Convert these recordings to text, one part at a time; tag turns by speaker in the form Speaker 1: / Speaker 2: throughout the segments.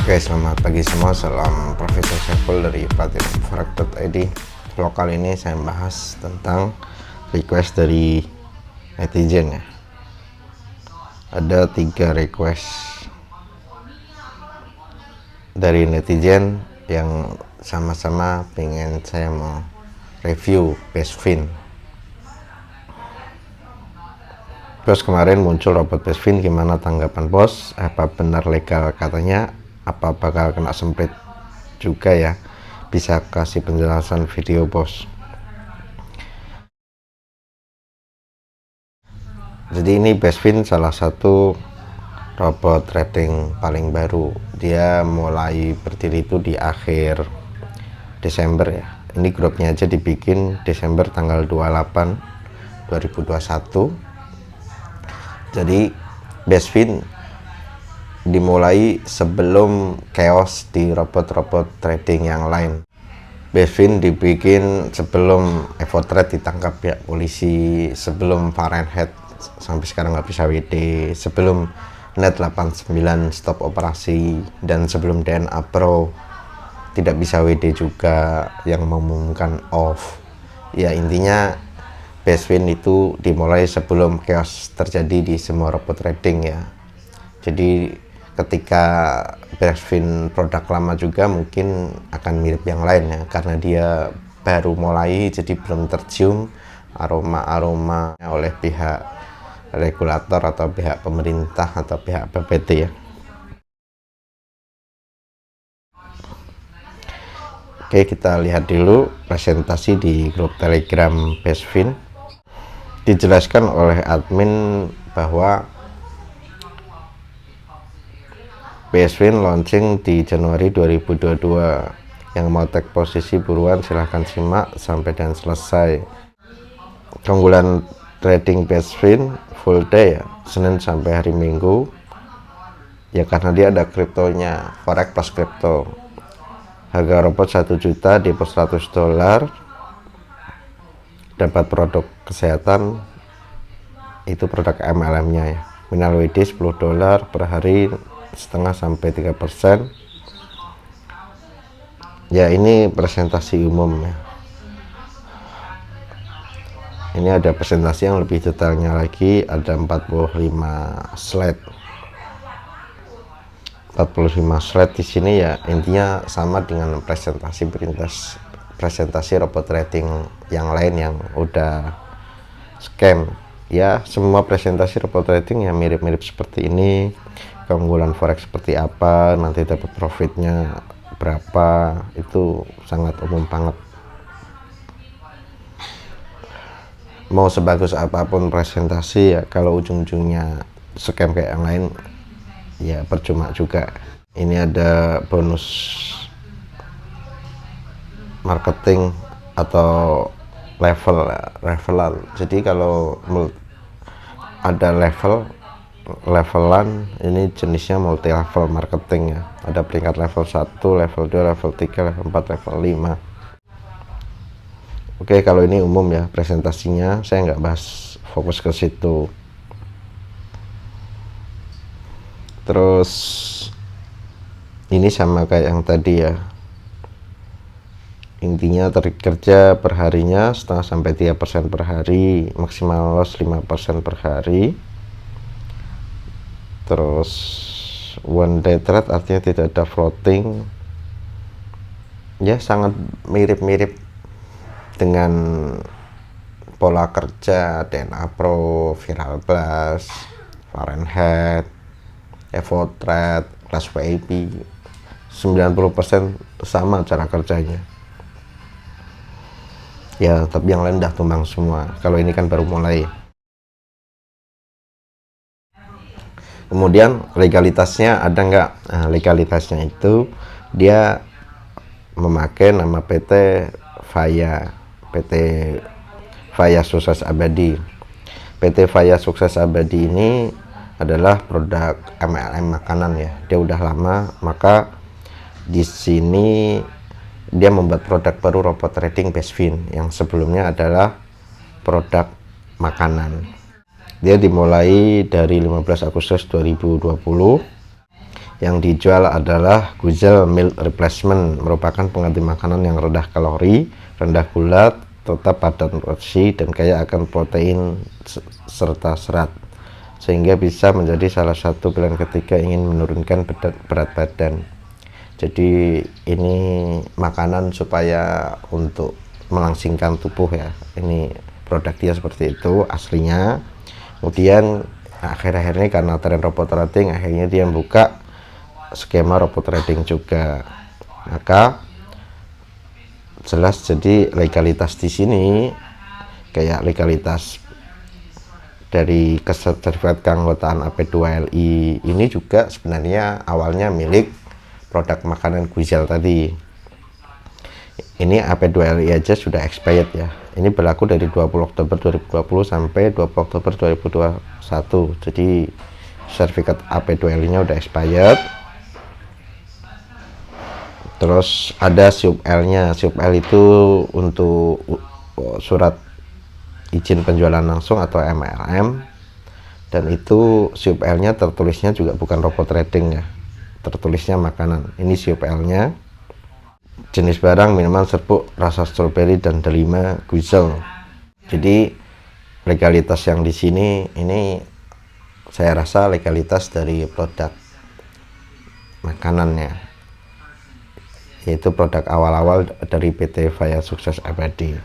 Speaker 1: Oke, selamat pagi semua. Salam Profesor Saiful dari platinumforex.id. Vlog kali ini saya bahas tentang request dari netizen ya. Ada 3 request dari netizen yang sama-sama pengen saya mau review Bestfin. Terus kemarin muncul robot Bestfin, gimana tanggapan bos? Apa benar legal katanya? Apa bakal kena semprit juga ya? Bisa kasih penjelasan video bos? Jadi ini Bestfin salah satu robot trading paling baru. Dia mulai berdiri itu di akhir Desember ya. Ini grupnya aja dibikin Desember tanggal 28 2021. Jadi Bestfin dimulai sebelum chaos di robot-robot trading yang lain. Bestfin dibikin sebelum EvoTrade ditangkap ya polisi, sebelum Fahrenheit sampai sekarang nggak bisa WD, sebelum Net89 stop operasi, dan sebelum DNA Pro tidak bisa WD juga yang mengumumkan off. Ya intinya Bestfin itu dimulai sebelum chaos terjadi di semua robot trading ya. Jadi ketika Bestfin produk lama juga mungkin akan mirip yang lain ya, karena dia baru mulai, jadi belum tercium aroma-aroma oleh pihak regulator atau pihak pemerintah atau pihak PPT ya. Oke, kita lihat dulu presentasi di grup Telegram Bestfin. Dijelaskan oleh admin bahwa Bestfin launching di Januari 2022. Yang mau take posisi buruan silahkan simak sampai dan selesai. Keunggulan trading Bestfin full day ya, Senin sampai hari Minggu ya, karena dia ada kriptonya, forex plus kripto. Harga robot 1 juta, depo $100, dapat produk kesehatan, itu produk MLM nya ya, minal WD $10 per hari, setengah sampai 3%. Ya ini presentasi umum ya. Ini ada presentasi yang lebih detailnya lagi, ada 45 slide. 45 slide di sini ya, intinya sama dengan presentasi robot trading yang lain yang udah scam ya. Semua presentasi robot trading yang mirip-mirip seperti ini. Keunggulan forex seperti apa, nanti dapat profitnya berapa, itu sangat umum banget. Mau sebagus apapun presentasi ya, kalau ujung-ujungnya scam kayak yang lain ya percuma juga. Ini ada bonus marketing atau levelan. Jadi kalau ada levelan, ini jenisnya multi level marketing ya. Ada peringkat level 1, level 2, level 3, level 4, level 5. Oke, kalau ini umum ya presentasinya, saya nggak bahas fokus ke situ. Terus ini sama kayak yang tadi ya, intinya tarik kerja perharinya setengah sampai 3% per hari, maksimal loss 5% per hari. Terus one day trade artinya tidak ada floating ya, sangat mirip-mirip dengan pola kerja DNA Pro, Viral Blast, Fahrenheit, EvoTrade, Class VIP. 90% sama cara kerjanya ya, tapi yang lain udah tumbang semua. Kalau ini kan baru mulai. Kemudian legalitasnya ada nggak? Nah, legalitasnya itu dia memakai nama PT Faya Sukses Abadi. PT Faya Sukses Abadi ini adalah produk MLM makanan ya. Dia udah lama, maka di sini dia membuat produk baru robot trading Bestfin yang sebelumnya adalah produk makanan. Dia dimulai dari 15 Agustus 2020. Yang dijual adalah Guzel Meal Replacement, merupakan pengganti makanan yang rendah kalori, rendah gula, tetap padat nutrisi, dan kaya akan protein serta serat, sehingga bisa menjadi salah satu pilihan ketika ingin menurunkan berat badan. Jadi ini makanan supaya untuk melangsingkan tubuh ya. Ini produk dia seperti itu aslinya. Kemudian akhir-akhir ini karena tren robot trading, akhirnya dia buka skema robot trading juga. Maka jelas jadi legalitas di sini kayak legalitas dari sertifikat keanggotaan AP2LI ini juga sebenarnya awalnya milik produk makanan Guzel tadi. Ini AP2LI aja sudah expired ya. Ini berlaku dari 20 Oktober 2020 sampai 20 Oktober 2021. Jadi sertifikat AP2LI nya udah expired. Terus ada SIUP L-nya. SIUP L itu untuk surat izin penjualan langsung atau MLM, dan itu SIUP L-nya tertulisnya juga bukan robot trading ya, tertulisnya makanan. Ini SIUP L-nya. Jenis barang minuman serbuk rasa stroberi dan delima Guzel. Jadi legalitas yang di sini ini saya rasa legalitas dari produk makanannya, yaitu produk awal-awal dari PT Vaya Sukses Abadi.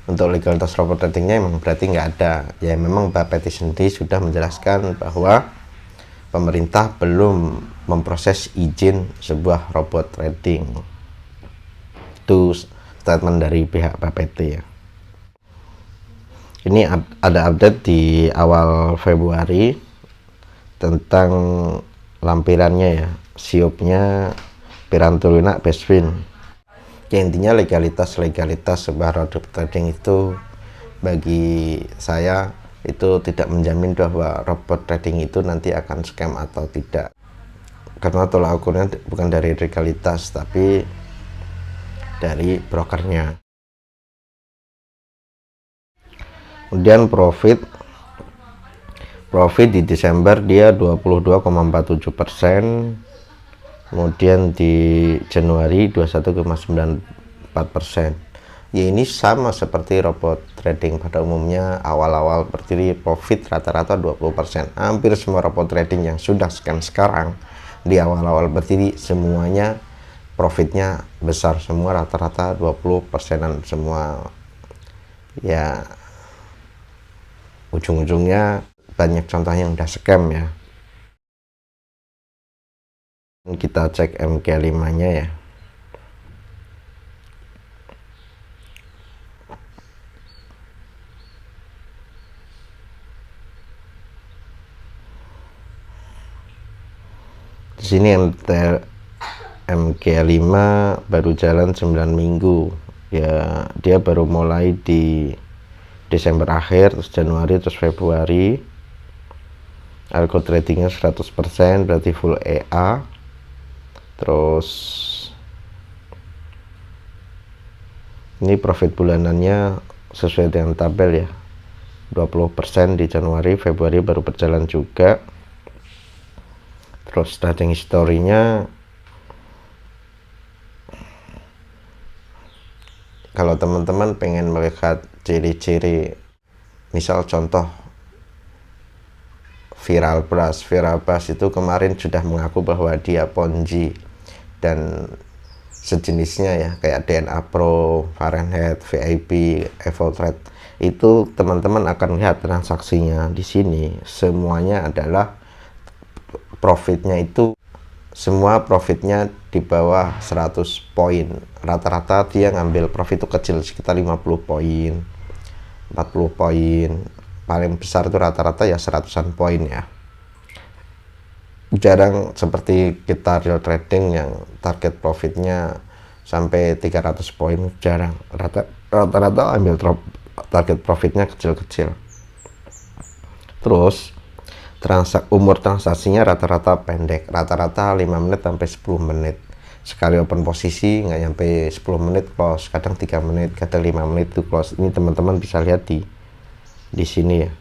Speaker 1: Untuk legalitas robot tradingnya memang berarti nggak ada ya. Memang Bapeti sendiri sudah menjelaskan bahwa pemerintah belum memproses izin sebuah robot trading. Itu statement dari pihak Bapeti ya. Ini ada update di awal Februari tentang lampirannya ya, siupnya Pirantulina Bestfin. Ya, intinya legalitas sebuah robot trading itu bagi saya itu tidak menjamin bahwa robot trading itu nanti akan scam atau tidak, karena tolak ukurnya bukan dari legalitas tapi dari brokernya. Kemudian profit di Desember dia 22,47%, kemudian di Januari 21,94%. Ya, ini sama seperti robot trading pada umumnya. Awal-awal berdiri profit rata-rata 20%. Hampir semua robot trading yang sudah scam sekarang di awal-awal berdiri semuanya profitnya besar semua, rata-rata 20%an semua. Ya, ujung-ujungnya banyak contoh yang udah scam ya. Kita cek MK5 nya ya. Di sini MK5 baru jalan 9 minggu ya. Dia baru mulai di Desember akhir, terus Januari, terus Februari. Algo tradingnya 100%, berarti full EA. Terus ini profit bulanannya sesuai dengan tabel ya, 20% di Januari, Februari baru berjalan juga. Terus trading historinya, kalau teman-teman pengen melihat ciri-ciri, misal contoh Viral Plus itu kemarin sudah mengaku bahwa dia Ponzi dan sejenisnya ya, kayak DNA Pro, Fahrenheit, VIP, Evotrade. Itu teman-teman akan lihat transaksinya di sini semuanya adalah profitnya itu semua profitnya di bawah 100 poin. Rata-rata dia ngambil profit itu kecil, sekitar 50 poin, 40 poin. Paling besar itu rata-rata ya 100-an poin ya. Jarang seperti kita real trading yang target profitnya sampai 300 poin, jarang. Rata-rata ambil target profitnya kecil-kecil. Terus umur transaksinya rata-rata pendek, rata-rata 5 menit sampai 10 menit. Sekali open posisi nggak nyampe 10 menit close, kadang 3 menit, kadang 5 menit itu close. Ini teman-teman bisa lihat di sini ya,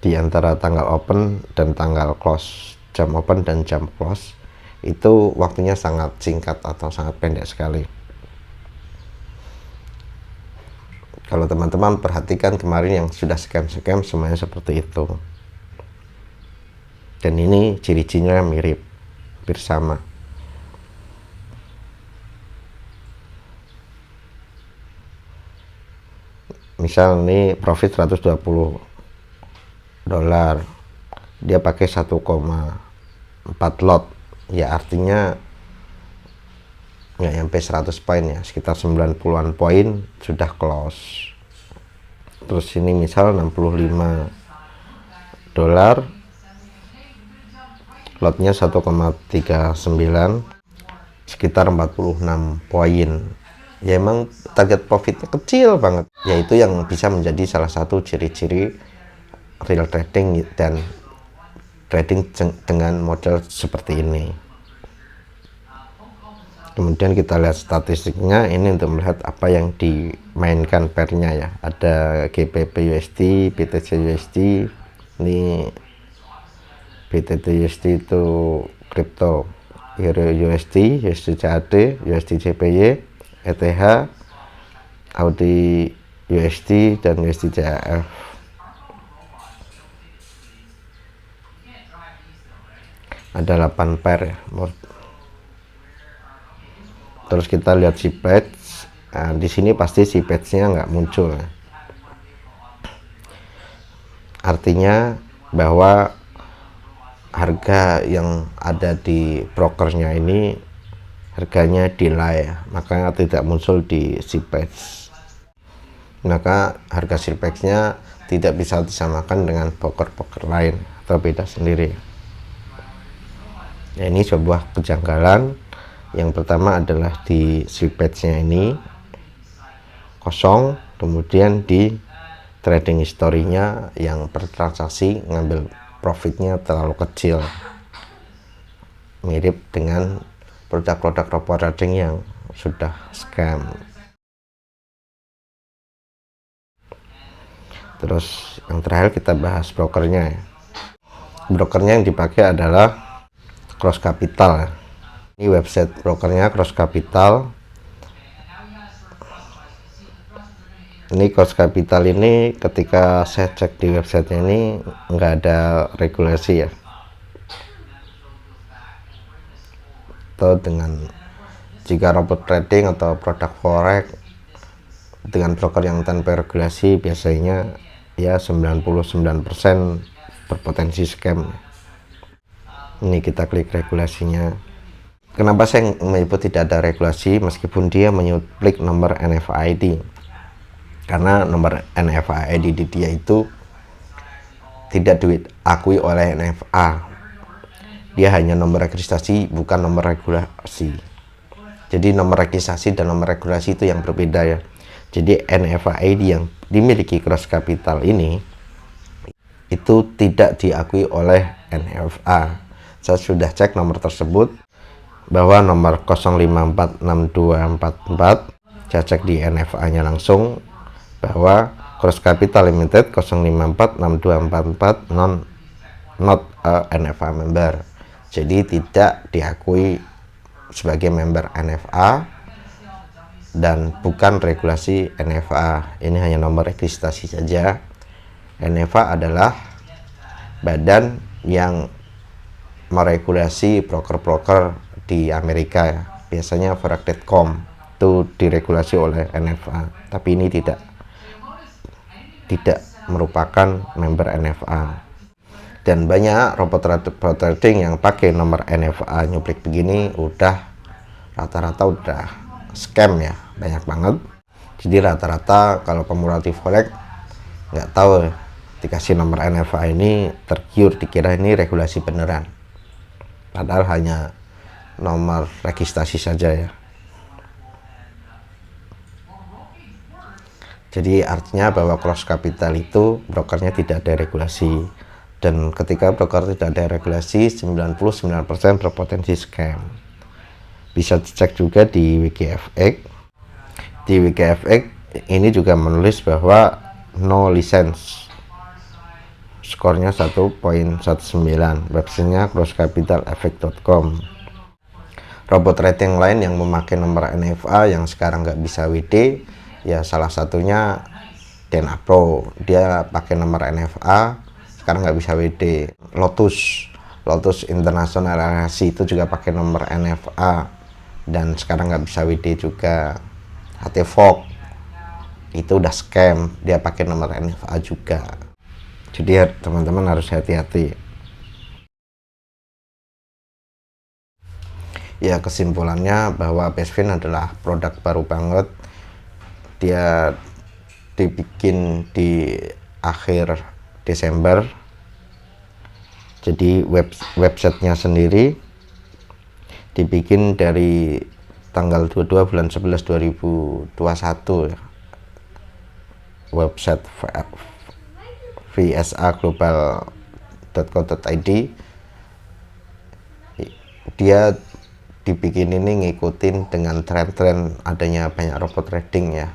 Speaker 1: di antara tanggal open dan tanggal close. jam open dan jam close itu waktunya sangat singkat atau sangat pendek sekali. Kalau teman-teman perhatikan kemarin yang sudah scam semuanya seperti itu. Dan ini ciri-cirinya mirip, hampir sama. Misal ini profit 120 dolar, dia pakai 1,4 lot, ya artinya nggak sampai 100 poin ya, sekitar 90-an poin sudah close. Terus ini misal 65 dolar, lotnya 1,39, sekitar 46 poin. Ya emang target profitnya kecil banget, yaitu yang bisa menjadi salah satu ciri-ciri real trading dan trading dengan model seperti ini. Kemudian kita lihat statistiknya, ini untuk melihat apa yang dimainkan pairnya ya. Ada GBP USD, BTC USD. Ini BTC USD itu kripto, Euro USD, USD CAD, USD CPY, ETH, Audi USD, dan USD CHF. Ada 8 pair ya. Terus kita lihat si patch. Nah, di sini pasti si patchnya nggak muncul ya. Artinya bahwa harga yang ada di brokernya ini harganya delay ya, makanya tidak muncul di si patch. Maka harga si patchnya tidak bisa disamakan dengan broker-broker lain atau beda sendiri. Ya, ini sebuah kejanggalan. Yang pertama adalah di sweep patch-nya ini kosong, kemudian di trading history-nya yang bertransaksi ngambil profitnya terlalu kecil, mirip dengan produk-produk robot trading yang sudah scam. Terus yang terakhir kita bahas brokernya ya. Brokernya yang dipakai adalah Cross Capital ya. Ini website brokernya Cross Capital. Ini Cross Capital ini ketika saya cek di websitenya ini nggak ada regulasi ya. Atau dengan jika robot trading atau produk forex dengan broker yang tanpa regulasi biasanya ya 99% berpotensi scam. Ini kita klik regulasinya. Kenapa saya menyebut tidak ada regulasi meskipun dia menyuplai nomor NFID? Karena nomor NFID di dia itu tidak diakui oleh NFA. Dia hanya nomor registrasi, bukan nomor regulasi. Jadi nomor registrasi dan nomor regulasi itu yang berbeda ya. Jadi NFID yang dimiliki Cross Capital ini itu tidak diakui oleh NFA. Saya sudah cek nomor tersebut bahwa nomor 05462444, saya cek di NFA nya langsung bahwa Cross Capital Limited 05462444 not a NFA member, jadi tidak diakui sebagai member NFA dan bukan regulasi NFA. Ini hanya nomor registrasi saja. NFA adalah badan yang meregulasi broker-broker di Amerika ya. Biasanya forex.com itu diregulasi oleh NFA, tapi ini tidak merupakan member NFA. Dan banyak robot trading yang pakai nomor NFA nyuplik begini udah rata-rata udah scam ya, banyak banget. Jadi rata-rata kalau pemula di forex nggak tahu dikasih nomor NFA ini tergiur dikira ini regulasi beneran, padahal hanya nomor registrasi saja ya. Jadi artinya bahwa Cross Capital itu brokernya tidak ada regulasi, dan ketika broker tidak ada regulasi 99% berpotensi scam. Bisa dicek juga di WikiFX. Di WikiFX ini juga menulis bahwa no license. skornya 1.19. Websitenya crosscapitaleffect.com. Robot trading lain yang memakai nomor NFA yang sekarang nggak bisa WD, ya salah satunya DNA Pro. Dia pakai nomor NFA, sekarang nggak bisa WD. Lotus International LLC itu juga pakai nomor NFA dan sekarang nggak bisa WD juga. HT Fog itu udah scam, dia pakai nomor NFA juga. Jadi teman-teman harus hati-hati. Ya, kesimpulannya bahwa Bestfin adalah produk baru banget. Dia dibikin di akhir Desember. Jadi websitenya sendiri dibikin dari tanggal 22 bulan 11 2021 ya. Website vsaglobal.co.id. Dia dibikin ini ngikutin dengan tren-tren adanya banyak robot trading ya,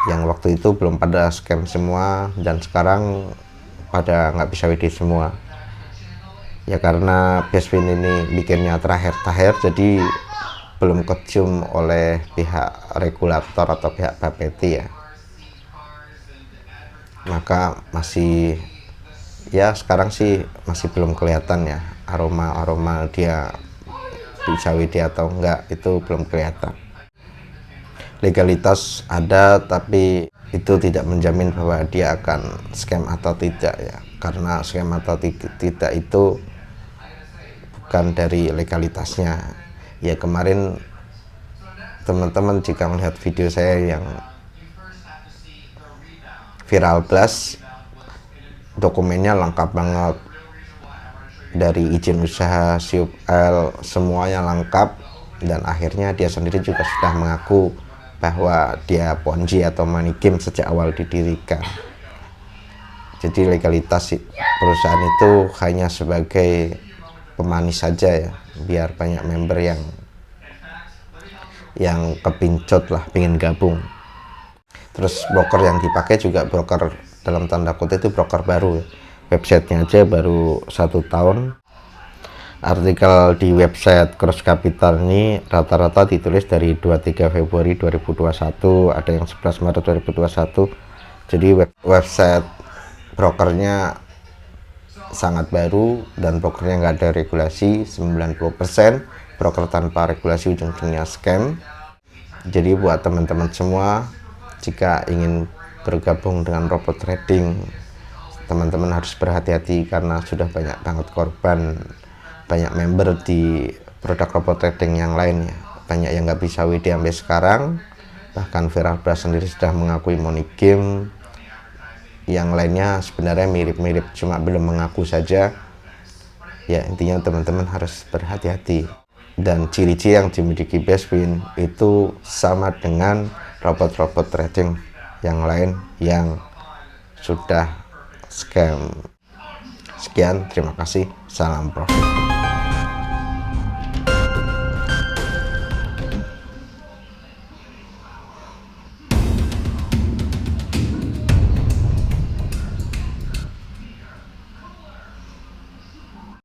Speaker 1: yang waktu itu belum pada scam semua dan sekarang pada nggak bisa WD semua ya, karena Bestfin ini bikinnya terakhir jadi belum kecium oleh pihak regulator atau pihak Bapeti ya, maka masih ya sekarang sih masih belum kelihatan ya aroma dia bisa WD atau enggak, itu belum kelihatan. Legalitas ada, tapi itu tidak menjamin bahwa dia akan scam atau tidak ya, karena scam atau tidak itu bukan dari legalitasnya ya. Kemarin teman-teman jika melihat video saya yang viral blast, dokumennya lengkap banget, dari izin usaha, SIUP-L, semuanya lengkap, dan akhirnya dia sendiri juga sudah mengaku bahwa dia Ponzi atau money game sejak awal didirikan. Jadi legalitas perusahaan itu hanya sebagai pemanis saja ya, biar banyak member yang kepincut lah, pengen gabung. Terus broker yang dipakai juga broker dalam tanda kutip itu broker baru ya. Websitenya aja baru 1 tahun. Artikel di website Cross Capital ini rata-rata ditulis dari 23 Februari 2021, ada yang 11 Maret 2021. Jadi website brokernya sangat baru dan brokernya nggak ada regulasi. 90% broker tanpa regulasi, ujung-ujungnya scam. Jadi buat teman-teman semua, jika ingin bergabung dengan robot trading, teman-teman harus berhati-hati karena sudah banyak banget korban, banyak member di produk robot trading yang lain ya. Banyak yang nggak bisa WD sampai sekarang, bahkan Viral Blast sendiri sudah mengakui money game. Yang lainnya sebenarnya mirip-mirip, cuma belum mengaku saja ya. Intinya teman-teman harus berhati-hati, dan ciri-ciri yang dimiliki Bestfin itu sama dengan robot-robot trading yang lain yang sudah scam. Sekian, terima kasih, salam profit.